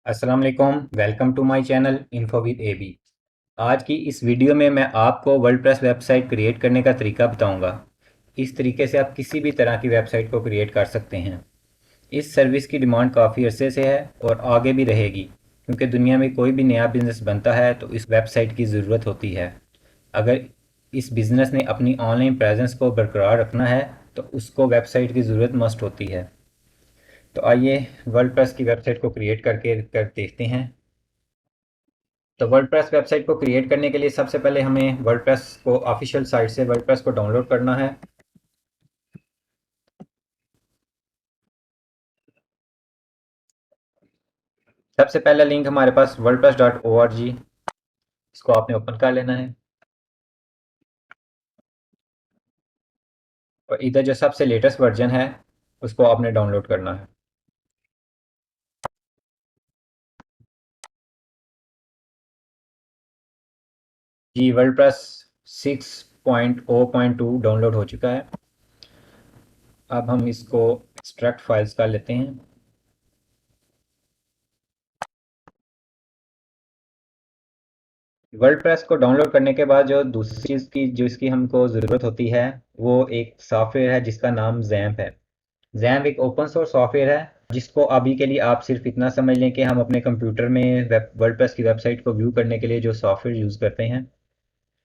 अस्सलाम वालेकुम, welcome to my channel info with AB. आज की इस वीडियो में मैं आपको वर्डप्रेस वेबसाइट क्रिएट करने का तरीका बताऊंगा। इस तरीके से आप किसी भी तरह की वेबसाइट को क्रिएट कर सकते हैं। इस सर्विस की डिमांड काफ़ी अरसे से है और आगे भी रहेगी, क्योंकि दुनिया में कोई भी नया बिजनेस बनता है तो इस वेबसाइट की ज़रूरत होती है। अगर इस बिज़नेस ने अपनी ऑनलाइन प्रेजेंस को बरकरार रखना है तो उसको वेबसाइट की ज़रूरत मस्ट होती है। तो आइए वर्डप्रेस की वेबसाइट को क्रिएट करके देखते हैं। तो वर्डप्रेस वेबसाइट को क्रिएट करने के लिए सबसे पहले हमें वर्डप्रेस को ऑफिशियल साइट से वर्डप्रेस को डाउनलोड करना है। सबसे पहला लिंक हमारे पास wordpress.org, इसको आपने ओपन कर लेना है और इधर जो सबसे लेटेस्ट वर्जन है उसको आपने डाउनलोड करना है। जी, वर्डप्रेस 6.0.2 डाउनलोड हो चुका है। अब हम इसको एक्सट्रैक्ट फाइल्स कर लेते हैं। वर्डप्रेस को डाउनलोड करने के बाद जो दूसरी चीज़ की जो इसकी हमको ज़रूरत होती है वो एक सॉफ्टवेयर है जिसका नाम जैम्प है। जैम्प एक ओपन सोर्स सॉफ्टवेयर है जिसको अभी के लिए आप सिर्फ इतना समझ लें कि हम अपने कंप्यूटर में वर्डप्रेस की वेबसाइट को व्यू करने के लिए जो सॉफ्टवेयर यूज़ करते हैं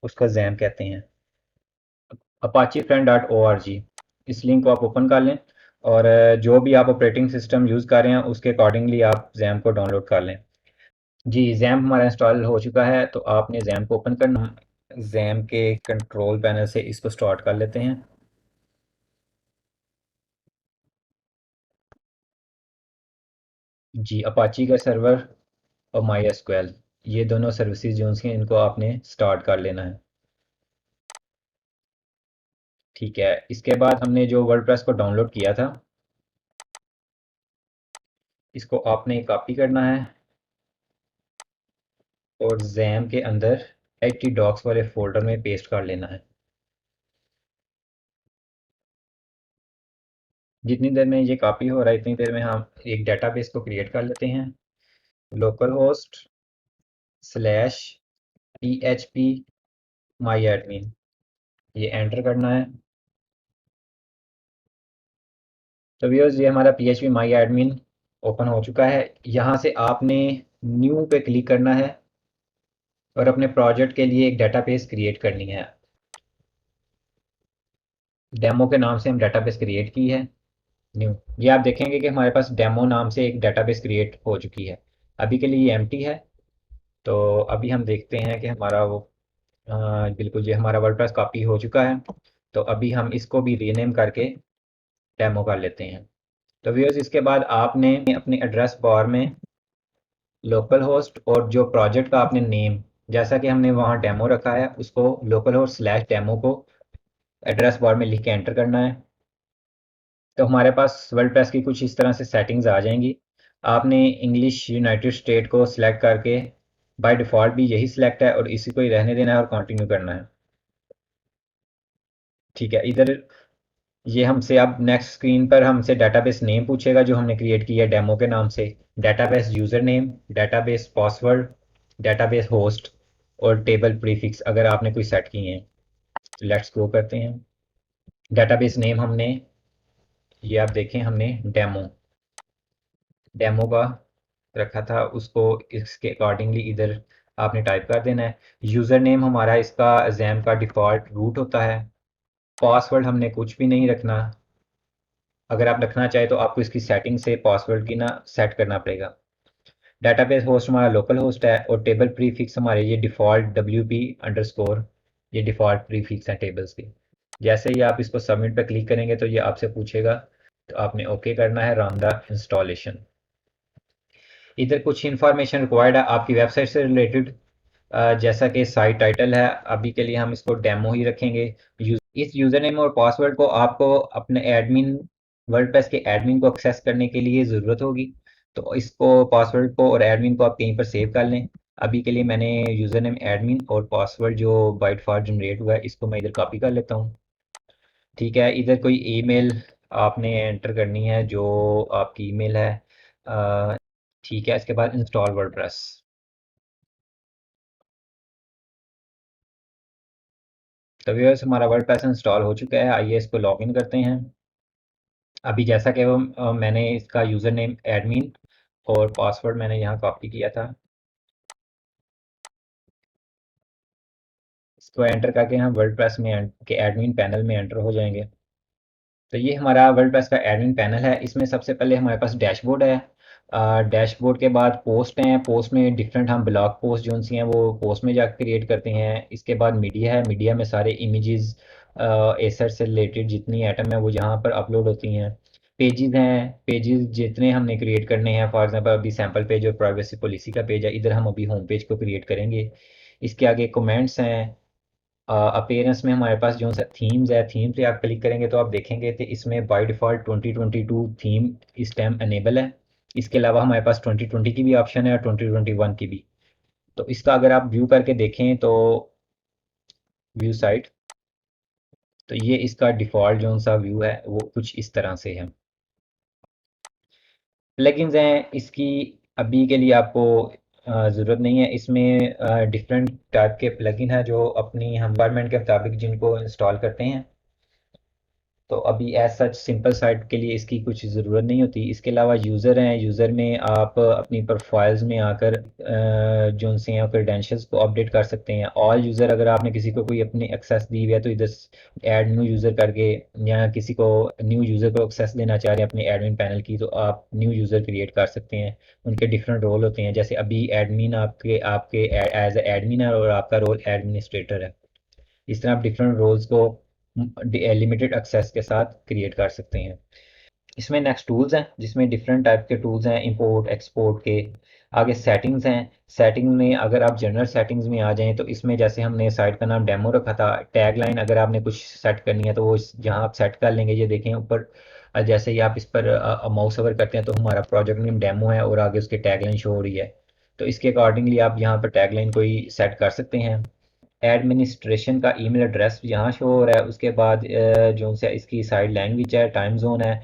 उसको जैम्प कहते हैं। Apache friend dot O R G, इस लिंक को आप ओपन कर लें और जो भी आप ऑपरेटिंग सिस्टम यूज़ कर रहे हैं उसके अकॉर्डिंगली आप जैम्प को डाउनलोड कर लें। जी, जैम्प हमारा इंस्टॉल हो चुका है तो आपने जैम्प को ओपन करना है। जैम्प के कंट्रोल पैनल से इसको स्टार्ट कर लेते हैं। जी, अपाची का सर्वर और माई एसक्यूएल, ये दोनों सर्विसेज जो हैं इनको आपने स्टार्ट कर लेना है। ठीक है, इसके बाद हमने जो वर्डप्रेस को डाउनलोड किया था इसको आपने कॉपी करना है और जैम के अंदर एच डॉक्स वाले फोल्डर में पेस्ट कर लेना है। जितनी देर में ये कॉपी हो रहा है इतनी देर में हम एक डेटाबेस को क्रिएट कर लेते हैं। लोकल होस्ट स्लैश php माई एडमिन, ये एंटर करना है। तो व्यूअर्स, ये हमारा php माई एडमिन ओपन हो चुका है। यहाँ से आपने न्यू पे क्लिक करना है और अपने प्रोजेक्ट के लिए एक डेटाबेस क्रिएट करनी है। डेमो के नाम से हम डेटाबेस क्रिएट की है, न्यू। ये आप देखेंगे कि हमारे पास डेमो नाम से एक डेटाबेस क्रिएट हो चुकी है। अभी के लिए ये एम्प्टी है। तो अभी हम देखते हैं कि हमारा वो बिल्कुल ये हमारा वर्डप्रेस कॉपी हो चुका है। तो अभी हम इसको भी रीनेम करके डेमो कर लेते हैं। तो व्यूअर्स, इसके बाद आपने अपने एड्रेस बार में लोकल होस्ट और जो प्रोजेक्ट का आपने नेम, जैसा कि हमने वहाँ डेमो रखा है, उसको लोकल होस्ट स्लैश डेमो को एड्रेस बार में लिख के एंटर करना है। तो हमारे पास वर्डप्रेस की कुछ इस तरह से सेटिंग्स आ जाएंगी। आपने इंग्लिश यूनाइटेड स्टेट को सिलेक्ट करके, बाय डिफ़ॉल्ट भी यही सिलेक्ट है और इसी को ही रहने देना है और कंटिन्यू करना है। ठीक है, इधर ये हमसे अब नेक्स्ट स्क्रीन पर हमसे डेटाबेस नेम पूछेगा जो हमने क्रिएट किया है डेमो के नाम से। Database user name, database password, database host और टेबल प्रीफिक्स अगर आपने कोई सेट किए हैं। तो लेट्स गो करते हैं। डेटाबेस नेम हमने, ये आप देखें, हमने डेमो डेमो का रखा था, उसको इसके अकॉर्डिंगली इधर आपने टाइप कर देना है। यूज़र नेम हमारा इसका जैम का डिफ़ॉल्ट रूट होता है। पासवर्ड हमने कुछ भी नहीं रखना। अगर आप रखना चाहे तो आपको इसकी सेटिंग से पासवर्ड की ना सेट करना पड़ेगा। डेटाबेस होस्ट हमारा लोकल होस्ट है और टेबल प्रीफिक्स हमारे ये डिफ़ॉल्ट WP अंडरस्कोर, ये डिफ़ॉल्ट प्रीफिक्स हैं टेबल्स के। जैसे ही आप इसको सबमिट पे क्लिक करेंगे तो ये आपसे पूछेगा, तो आपने ओके करना है, रन द इंस्टॉलेशन। इधर कुछ इन्फॉर्मेशन रिक्वायर्ड है आपकी वेबसाइट से रिलेटेड, जैसा कि साइट टाइटल है। अभी के लिए हम इसको डेमो ही रखेंगे। इस यूज़र नेम और पासवर्ड को आपको अपने एडमिन, वर्डप्रेस के एडमिन को एक्सेस करने के लिए ज़रूरत होगी। तो इसको, पासवर्ड को और एडमिन को आप कहीं पर सेव कर लें। अभी के लिए मैंने यूज़र नेम एडमिन और पासवर्ड जो बाय डिफ़ॉल्ट जनरेट हुआ है इसको मैं इधर कॉपी कर लेता हूँ। ठीक है, इधर कोई ईमेल आपने एंटर करनी है जो आपकी ईमेल है। ठीक है, इसके बाद इंस्टॉल वर्डप्रेस। तो व्यूअर्स हमारा वर्डप्रेस इंस्टॉल हो चुका है। आइए इसको लॉगिन करते हैं। अभी जैसा कि मैंने इसका यूज़र नेम एडमिन और पासवर्ड मैंने यहाँ कॉपी किया था, इसको एंटर करके हम वर्डप्रेस में के एडमिन पैनल में एंटर हो जाएंगे। तो ये हमारा वर्डप्रेस का एडमिन पैनल है। इसमें सबसे पहले हमारे पास डैशबोर्ड है। डैशबोर्ड के बाद पोस्ट हैं। पोस्ट में डिफरेंट हम ब्लॉग पोस्ट जो सी हैं वो पोस्ट में जाकर क्रिएट करते हैं। इसके बाद मीडिया है। मीडिया में सारे इमेजेस एसर से रिलेटेड जितनी आइटम है वो जहाँ पर अपलोड होती हैं। पेजेस हैं। पेजेस जितने हमने क्रिएट करने हैं, फॉर एग्जांपल अभी सैम्पल पेज और प्राइवेसी पॉलिसी का पेज है, इधर हम अभी होम पेज को क्रिएट करेंगे। इसके आगे कमेंट्स हैं। अपीयरेंस में हमारे पास जो सा थीम्स है, थीम पे आप क्लिक करेंगे तो आप देखेंगे कि इसमें बाय डिफ़ॉल्ट 2022 थीम इस टाइम अनेबल है। इसके अलावा हमारे पास 2020 की भी ऑप्शन है और 2021 की भी। तो इसका अगर आप व्यू करके देखें तो व्यू साइट, तो ये इसका डिफ़ॉल्ट जो सा व्यू है वो कुछ इस तरह से है। प्लगइन्स हैं इसकी, अभी के लिए आपको ज़रूरत नहीं है। इसमें डिफरेंट टाइप के प्लगइन है जो अपनी हम रिक्वायरमेंट के मुताबिक जिनको इंस्टॉल करते हैं। तो अभी एज सच सिंपल साइट के लिए इसकी कुछ ज़रूरत नहीं होती। इसके अलावा यूज़र हैं। यूज़र में आप अपनी प्रोफाइल्स में आकर जो उनसे हैं क्रेडेंशियल्स को अपडेट कर सकते हैं। ऑल यूज़र, अगर आपने किसी को कोई अपनी एक्सेस दी हुई है तो इधर ऐड न्यू यूज़र करके, या किसी को न्यू यूज़र को एक्सेस देना चाह रहे हैं अपने एडमिन पैनल की, तो आप न्यू यूज़र क्रिएट कर सकते हैं। उनके डिफरेंट रोल होते हैं। जैसे अभी एडमिन आपके आपके एज एडमिन है और आपका रोल एडमिनिस्ट्रेटर है। इस तरह आप डिफरेंट रोल्स को लिमिटेड एक्सेस के साथ क्रिएट कर सकते हैं। इसमें नेक्स्ट टूल्स हैं जिसमें डिफरेंट टाइप के टूल्स हैं इंपोर्ट एक्सपोर्ट के। आगे सेटिंग्स हैं। सेटिंग में अगर आप जनरल सेटिंग्स में आ जाएं तो इसमें जैसे हमने साइट का नाम डेमो रखा था, टैग लाइन अगर आपने कुछ सेट करनी है तो वो जहाँ आप सेट कर लेंगे, ये देखें ऊपर जैसे ही आप इस पर माउस ओवर करते हैं तो हमारा प्रोजेक्ट नेम डेमो है और आगे उसकी टैग लाइन शो हो रही है। तो इसके अकॉर्डिंगली आप यहाँ पर टैग लाइन कोई सेट कर सकते हैं। एडमिनिस्ट्रेशन का ईमेल एड्रेस यहाँ शो हो रहा है। उसके बाद जो से इसकी साइड लैंग्वेज है, टाइम जोन है,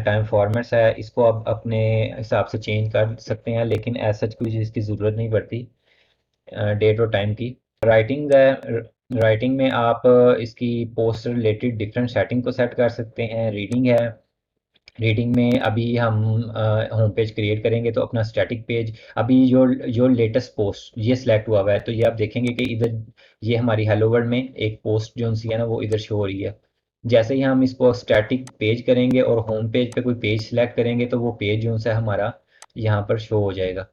टाइम फॉर्मेट्स है, इसको आप अपने हिसाब से चेंज कर सकते हैं, लेकिन ऐसा सच कुछ इसकी ज़रूरत नहीं पड़ती डेट और टाइम की। राइटिंग है। राइटिंग में आप इसकी पोस्ट रिलेटेड डिफरेंट सेटिंग को सेट कर सकते हैं। रीडिंग है। रीडिंग में अभी हम होम पेज क्रिएट करेंगे तो अपना स्टैटिक पेज, अभी जो लेटेस्ट पोस्ट ये सिलेक्ट हुआ हुआ है तो ये आप देखेंगे कि इधर ये हमारी हेलो वर्ल्ड में एक पोस्ट जो सी है ना वो इधर शो हो रही है। जैसे ही हम इसको स्टैटिक पेज करेंगे और होम पेज पे कोई पेज सिलेक्ट करेंगे तो वो पेज जो सा हमारा यहाँ पर शो हो जाएगा।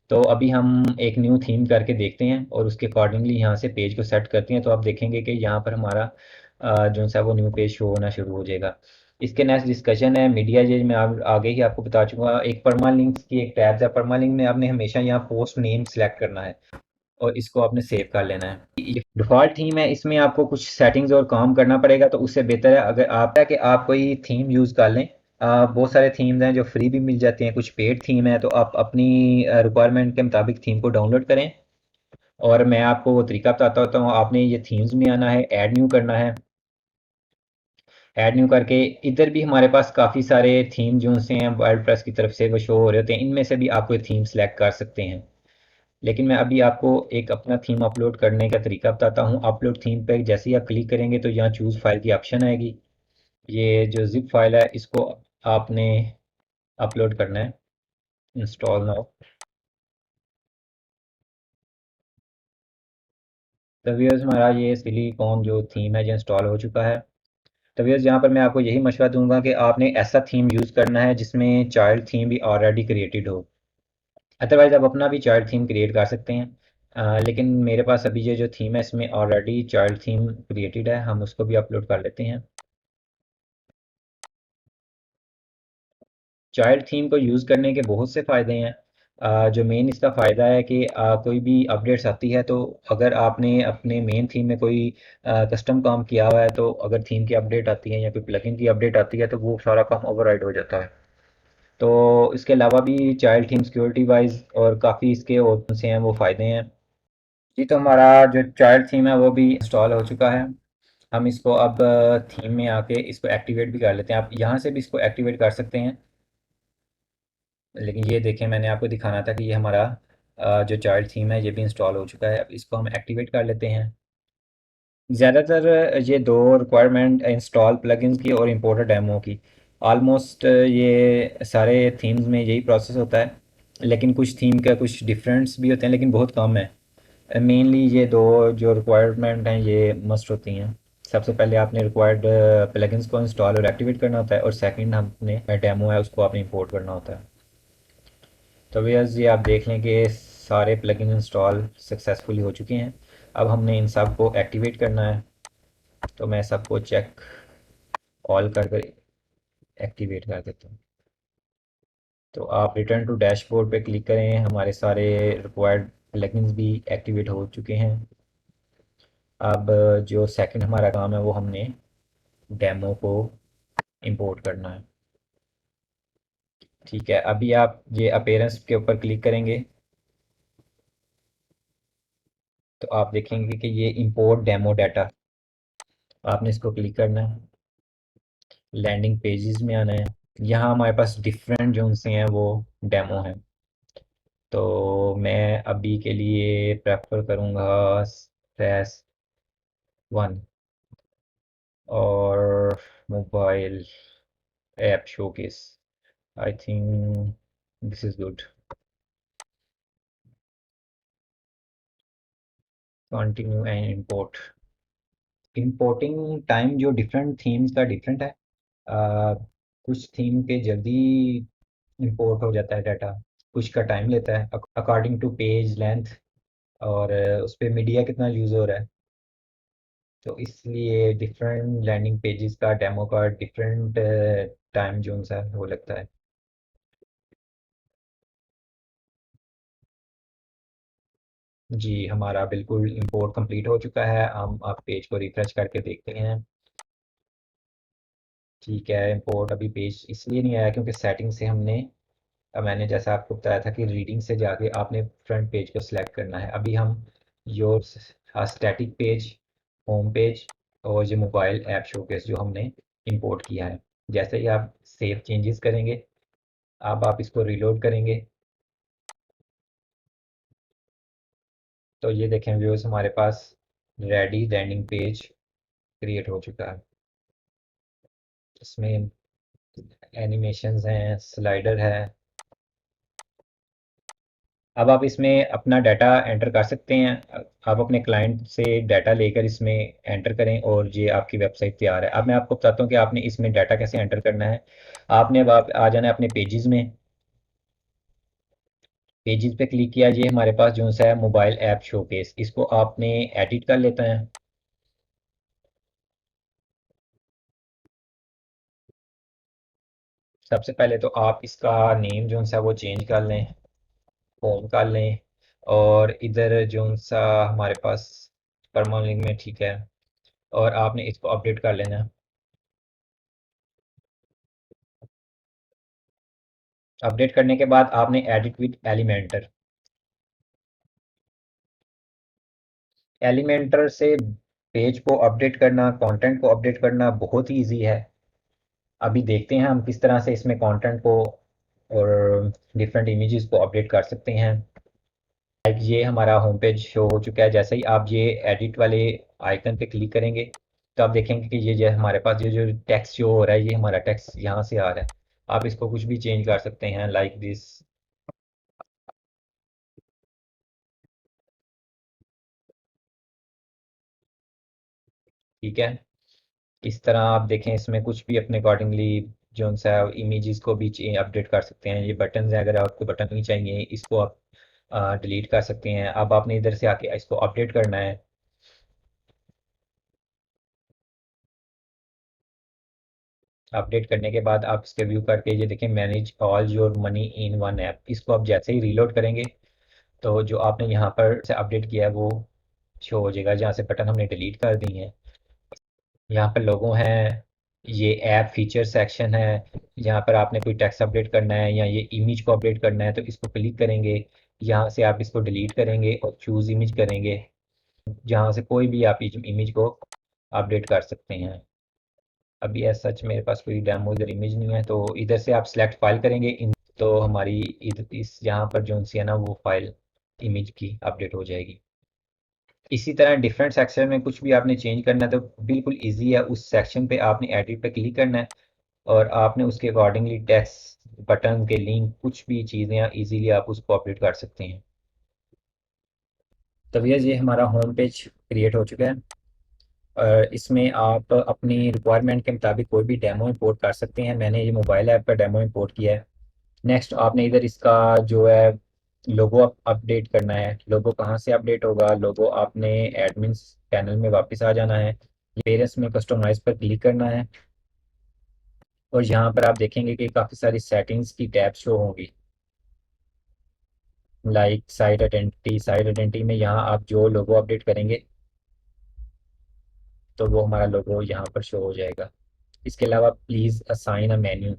तो अभी हम एक न्यू थीम करके देखते हैं और उसके अकॉर्डिंगली यहाँ से पेज को सेट करते हैं तो आप देखेंगे कि यहाँ पर हमारा जो सा वो न्यू पेज शो होना शुरू हो जाएगा। इसके नेक्स्ट डिस्कशन है मीडिया जेज में। आगे ही आपको बता चुका। एक परमालिंक्स की एक टैब है। परमालिंक में आपने हमेशा यहाँ पोस्ट नेम सेलेक्ट करना है और इसको आपने सेव कर लेना है। ये डिफ़ॉल्ट थीम है, इसमें आपको कुछ सेटिंग्स और काम करना पड़ेगा, तो उससे बेहतर है अगर आप है कि आप कोई थीम यूज़ कर लें। बहुत सारे थीम्स हैं जो फ्री भी मिल जाते हैं, कुछ पेड थीम है, तो आप अपनी रिक्वायरमेंट के मुताबिक थीम को डाउनलोड करें। और मैं आपको वो तरीका बताता होता हूँ। आपने ये थीम्स में आना है, ऐड न्यू करना है। ऐड न्यू करके इधर भी हमारे पास काफ़ी सारे थीम जो से हैं वर्डप्रेस की तरफ से वो शो हो रहे होते हैं। इनमें से भी आप कोई थीम सेलेक्ट कर सकते हैं। लेकिन मैं अभी आपको एक अपना थीम अपलोड करने का तरीका बताता हूँ। अपलोड थीम पे जैसे ही आप क्लिक करेंगे तो यहाँ चूज़ फाइल की ऑप्शन आएगी। ये जो जिप फाइल है इसको आपने अपलोड करना है। Install now. तो व्यूअर्स हमारा ये सिलिकॉन जो थीम है जो इंस्टॉल हो चुका है। तो व्यूअर्स यहाँ पर मैं आपको यही मशवरा दूंगा कि आपने ऐसा थीम यूज़ करना है जिसमें चाइल्ड थीम भी ऑलरेडी क्रिएटेड हो। अदरवाइज आप अपना भी चाइल्ड थीम क्रिएट कर सकते हैं। लेकिन मेरे पास अभी ये जो थीम है इसमें ऑलरेडी चाइल्ड थीम क्रिएटेड है, हम उसको भी अपलोड कर लेते हैं। चाइल्ड थीम को यूज़ करने के बहुत से फ़ायदे हैं। जो मेन इसका फ़ायदा है कि कोई भी अपडेट्स आती है तो अगर आपने अपने मेन थीम में कोई कस्टम काम किया हुआ है तो अगर थीम की अपडेट आती है या कोई प्लगइन की अपडेट आती है तो वो सारा काम ओवरराइड हो जाता है। तो इसके अलावा भी चाइल्ड थीम सिक्योरिटी वाइज और काफ़ी इसके और से हैं वो फ़ायदे हैं। जी, तो हमारा जो चाइल्ड थीम है वो भी इंस्टॉल हो चुका है। हम इसको अब थीम में आके इसको एक्टिवेट भी कर लेते हैं। आप यहाँ से भी इसको एक्टिवेट कर सकते हैं। लेकिन ये देखें, मैंने आपको दिखाना था कि ये हमारा जो चाइल्ड थीम है ये भी इंस्टॉल हो चुका है। अब इसको हम एक्टिवेट कर लेते हैं। ज़्यादातर ये दो रिक्वायरमेंट इंस्टॉल प्लगइन्स की और इम्पोर्टर डेमो की, ऑलमोस्ट ये सारे थीम्स में यही प्रोसेस होता है। लेकिन कुछ थीम का कुछ डिफरेंट्स भी होते हैं, लेकिन बहुत कम है। मेनली ये दो जो रिक्वायरमेंट हैं ये मस्ट होती हैं। सबसे पहले आपने रिक्वायर्ड प्लगइन्स को इंस्टॉल और एक्टिवेट करना होता है, और सेकंड हमने डेमो है उसको आपने इंपोर्ट करना होता है। तो व्यूअर्स, ये आप देख लें कि सारे प्लगइन इंस्टॉल सक्सेसफुली हो चुके हैं। अब हमने इन सब को एक्टिवेट करना है। तो मैं सबको चेक ऑल कर कर एक्टिवेट कर देता हूँ। तो आप रिटर्न टू डैशबोर्ड पे क्लिक करें, हमारे सारे रिक्वायर्ड प्लगइन्स भी एक्टिवेट हो चुके हैं। अब जो सेकंड हमारा काम है वो हमने डेमो को इंपोर्ट करना है। ठीक है, अभी आप ये अपीयरेंस के ऊपर क्लिक करेंगे तो आप देखेंगे कि ये इंपोर्ट डेमो डाटा, आपने इसको क्लिक करना है। लैंडिंग पेजेस में आना है। यहाँ हमारे पास डिफरेंट जो से हैं वो डेमो हैं। तो मैं अभी के लिए प्रेफर करूँगा स्ट्रेस वन और mobile app showcase. I think this is good. Continue and import. Importing time जो डिफरेंट थीम्स का डिफरेंट है। कुछ थीम पे जल्दी इंपोर्ट हो जाता है डाटा, कुछ का टाइम लेता है अकॉर्डिंग टू पेज लेंथ, और उस पे मीडिया कितना यूज़ हो रहा है। तो इसलिए डिफरेंट लैंडिंग पेजेस का डेमो का डिफरेंट टाइम जोन सा वो लगता है। जी, हमारा बिल्कुल इंपोर्ट कंप्लीट हो चुका है। हम आप पेज को रिफ्रेश करके देखते हैं। ठीक है, इंपोर्ट अभी पेज इसलिए नहीं आया क्योंकि सेटिंग से हमने मैंने जैसा आपको बताया था कि रीडिंग से जाके आपने फ्रंट पेज को सिलेक्ट करना है। अभी हम your static page, home page और ये मोबाइल ऐप शोकेस जो हमने इंपोर्ट किया है, जैसे ही आप सेव चेंजेस करेंगे, अब आप इसको रिलोड करेंगे तो ये देखें व्यूअर्स, हमारे पास रेडी लैंडिंग पेज क्रिएट हो चुका है। इसमें एनिमेशंस हैं, स्लाइडर है। अब आप इसमें अपना डाटा एंटर कर सकते हैं। आप अपने क्लाइंट से डाटा लेकर इसमें एंटर करें और ये आपकी वेबसाइट तैयार है। अब मैं आपको बताता हूँ कि आपने इसमें डाटा कैसे एंटर करना है। आपने अब आप आ जाना है अपने पेजेस में। पेजेस पे क्लिक किया, ये हमारे पास जो सा है मोबाइल ऐप शोकेस, इसको आपने एडिट कर लेते हैं। सबसे पहले तो आप इसका नेम जो सा वो चेंज कर लें, होम कर लें, और इधर जो सा हमारे पास परमालिंक में ठीक है, और आपने इसको अपडेट कर लेना है। अपडेट करने के बाद आपने एडिट विद एलिमेंटर, एलिमेंटर से पेज को अपडेट करना, कंटेंट को अपडेट करना बहुत ही ईजी है। अभी देखते हैं हम किस तरह से इसमें कंटेंट को और डिफरेंट इमेजेस को अपडेट कर सकते हैं। लाइक ये हमारा होम पेज शो हो चुका है। जैसे ही आप ये एडिट वाले आइकन पे क्लिक करेंगे तो आप देखेंगे कि ये जो हमारे पास ये जो टेक्स्ट शो हो रहा है, ये हमारा टेक्स्ट यहाँ से आ रहा है। आप इसको कुछ भी चेंज कर सकते हैं लाइक दिस। ठीक है, इस तरह आप देखें इसमें कुछ भी अपने अकॉर्डिंगली जो सा इमेजेस को भी अपडेट कर सकते हैं। ये बटन है, अगर आपको बटन नहीं चाहिए इसको आप डिलीट कर सकते हैं। अब आपने इधर से आके इसको अपडेट करना है। अपडेट करने के बाद आप इसके व्यू करके ये देखें manage all your money in one app, इसको आप जैसे ही रीलोड करेंगे तो जो आपने यहाँ पर से अपडेट किया है वो शो हो जाएगा, जहाँ से बटन हमने डिलीट कर दी है। यहाँ पर लोगों हैं, ये ऐप फीचर सेक्शन है। यहाँ पर आपने कोई टेक्स्ट अपडेट करना है या ये इमेज को अपडेट करना है तो इसको क्लिक करेंगे। यहाँ से आप इसको डिलीट करेंगे और चूज़ इमेज करेंगे, जहाँ से कोई भी आप इमेज को अपडेट कर सकते हैं। अभी एज सच मेरे पास कोई डेमो इधर इमेज नहीं है, तो इधर से आप सिलेक्ट फाइल करेंगे। तो हमारी इस यहाँ पर जो सी है ना वो फाइल इमेज की अपडेट हो जाएगी। इसी तरह डिफरेंट सेक्शन में कुछ भी आपने चेंज करना है तो बिल्कुल इजी है, उस सेक्शन पे आपने एडिट पे क्लिक करना है और आपने उसके अकॉर्डिंगली टेक्स्ट बटन के लिंक कुछ भी चीज़ें इजीली आप उसको अपडेट कर सकते हैं। तो भैया ये हमारा होम पेज क्रिएट हो चुका है और इसमें आप अपनी रिक्वायरमेंट के मुताबिक कोई भी डेमो इंपोर्ट कर सकते हैं। मैंने ये मोबाइल ऐप का डेमो इंपोर्ट किया है। नेक्स्ट आपने इधर इसका जो है लोगो अपडेट करना है। लोगो कहाँ से अपडेट होगा? लोगो आपने एडमिन पैनल में वापस आ जाना है, पेरेंट्स में कस्टमाइज पर क्लिक करना है और यहाँ पर आप देखेंगे कि काफ़ी सारी सेटिंग्स की टैब शो होंगी, लाइक साइट आइडेंटिटी में यहाँ आप जो लोगो अपडेट करेंगे तो वो हमारा लोगो यहाँ पर शो हो जाएगा। इसके अलावा please assign a menu.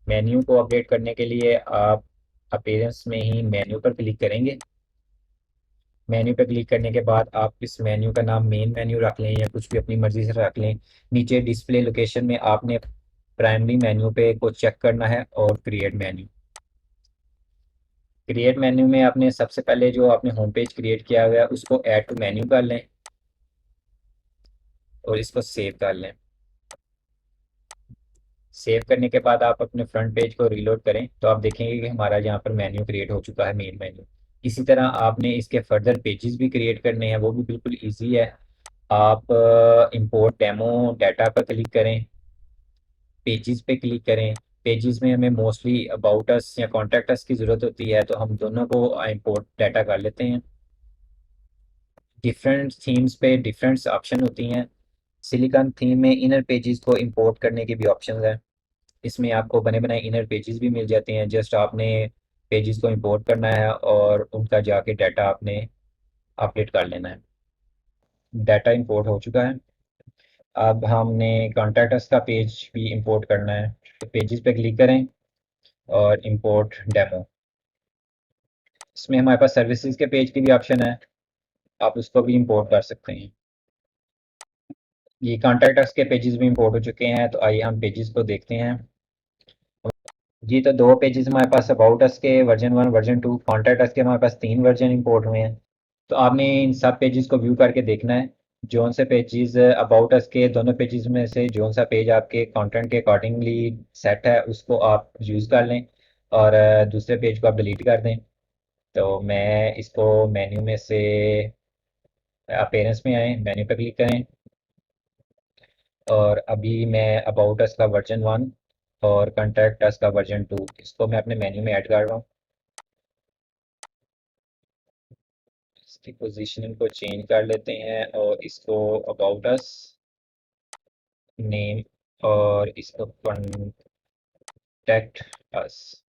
Menu को अपडेट करने के लिए आप अपीयरेंस में ही मेन्यू पर क्लिक करेंगे। मेन्यू पर क्लिक करने के बाद आप इस मेन्यू का नाम मेन मेन्यू रख लें या कुछ भी अपनी मर्जी से रख लें। नीचे डिस्प्ले लोकेशन में आपने प्राइमरी मेन्यू पे को चेक करना है और क्रिएट मेन्यू। क्रिएट मेन्यू में आपने सबसे पहले जो आपने होम पेज क्रिएट किया हुआ है उसको ऐड टू मेन्यू कर लें और इसको सेव कर लें। सेव करने के बाद आप अपने फ्रंट पेज को रीलोड करें तो आप देखेंगे कि हमारा यहाँ पर मेन्यू क्रिएट हो चुका है, मेन मेन्यू। इसी तरह आपने इसके फर्दर पेजेस भी क्रिएट करने हैं, वो भी बिल्कुल इजी है। आप इंपोर्ट डेमो डाटा पर क्लिक करें, पेजेस पे क्लिक करें। पेजेस में हमें मोस्टली अबाउट अस या कॉन्टैक्ट अस की ज़रूरत होती है तो हम दोनों को इंपोर्ट डाटा कर लेते हैं। डिफरेंट थीम्स पे डिफरेंट ऑप्शन होती हैं। सिलिकॉन थीम में इनर पेजेस को इंपोर्ट करने के भी ऑप्शन है। इसमें आपको बने बनाए इनर पेजेस भी मिल जाते हैं, जस्ट आपने पेजेस को इंपोर्ट करना है और उनका जाके डाटा आपने अपडेट कर लेना है। डाटा इंपोर्ट हो चुका है। अब हमने कॉन्टैक्ट अस का पेज भी इंपोर्ट करना है, तो पेजेस पे क्लिक करें और इंपोर्ट डेमो। इसमें हमारे पास सर्विसेज के पेज की भी ऑप्शन है, आप उसको भी इंपोर्ट कर सकते हैं। ये कॉन्टैक्ट अस के पेजेस भी इंपोर्ट हो चुके हैं, तो आइए हम पेजेस को देखते हैं। जी, तो दो पेजेस हमारे पास अबाउट अस के वर्जन 1 वर्जन 2, कॉन्टैक्ट अस के हमारे पास 3 वर्जन इंपोर्ट हुए हैं। तो आपने इन सब पेजेस को व्यू करके देखना है, जोन से पेजेस अबाउट अस के दोनों पेजेस में से जोन सा पेज आपके कंटेंट के अकॉर्डिंगली सेट है उसको आप यूज़ कर लें और दूसरे पेज को आप डिलीट कर दें। तो मैं इसको मेन्यू में से अपेरेंस में आए, मेन्यू पे क्लिक करें और अभी मैं अबाउट अस का वर्जन 1 और कॉन्टैक्ट अस का वर्जन 2 इसको मैं अपने मेन्यू में ऐड कर रहा हूँ। इसकी पोजीशनिंग को चेंज कर लेते हैं और इसको अबाउट अस नेम और इसको कॉन्टैक्ट अस।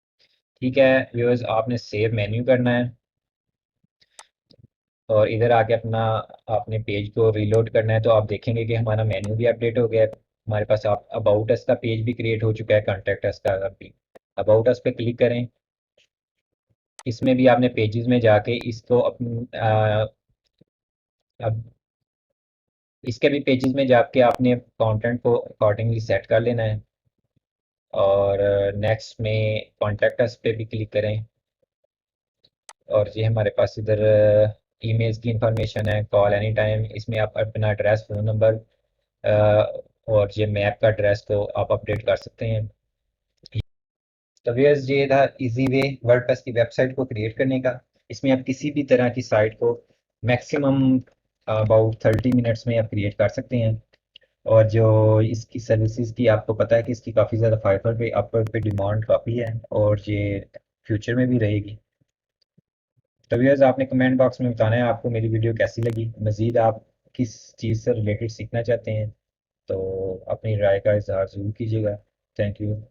ठीक है व्यूअर्स, आपने सेव मेन्यू करना है और इधर आके अपना आपने पेज को रीलोड करना है। तो आप देखेंगे कि हमारा मेन्यू भी अपडेट हो गया है। हमारे पास आप अबाउट अस का पेज भी क्रिएट हो चुका है, कॉन्टैक्ट अस का भी। अबाउट अस पे क्लिक करें। इसमें भी आपने पेजेस में जाके इसको अपन अब इसके भी पेजेस में जाके आपने कंटेंट को अकॉर्डिंगली सेट कर लेना है और नेक्स्ट में कॉन्टैक्ट अस पे भी क्लिक करें और ये हमारे पास इधर ईमेल्स की इंफॉर्मेशन है, कॉल एनी टाइम। इसमें आप अपना एड्रेस, फ़ोन नंबर और ये मैप का एड्रेस को आप अपडेट कर सकते हैं। तो व्यूअर्स, ये था इजी वे वर्डप्रेस की वेबसाइट को क्रिएट करने का। इसमें आप किसी भी तरह की साइट को मैक्सिमम अबाउट 30 मिनट्स में आप क्रिएट कर सकते हैं। और जो इसकी सर्विसेज की आपको पता है कि इसकी काफ़ी ज़्यादा फाइवर पे अपवर्ड पे डिमांड काफ़ी है और ये फ्यूचर में भी रहेगी। तो व्यूअर्स, आपने कमेंट बॉक्स में बताना है आपको मेरी वीडियो कैसी लगी। मज़ीद आप किस चीज़ से रिलेटेड सीखना चाहते हैं तो अपनी राय का इजहार ज़रूर कीजिएगा। Thank you.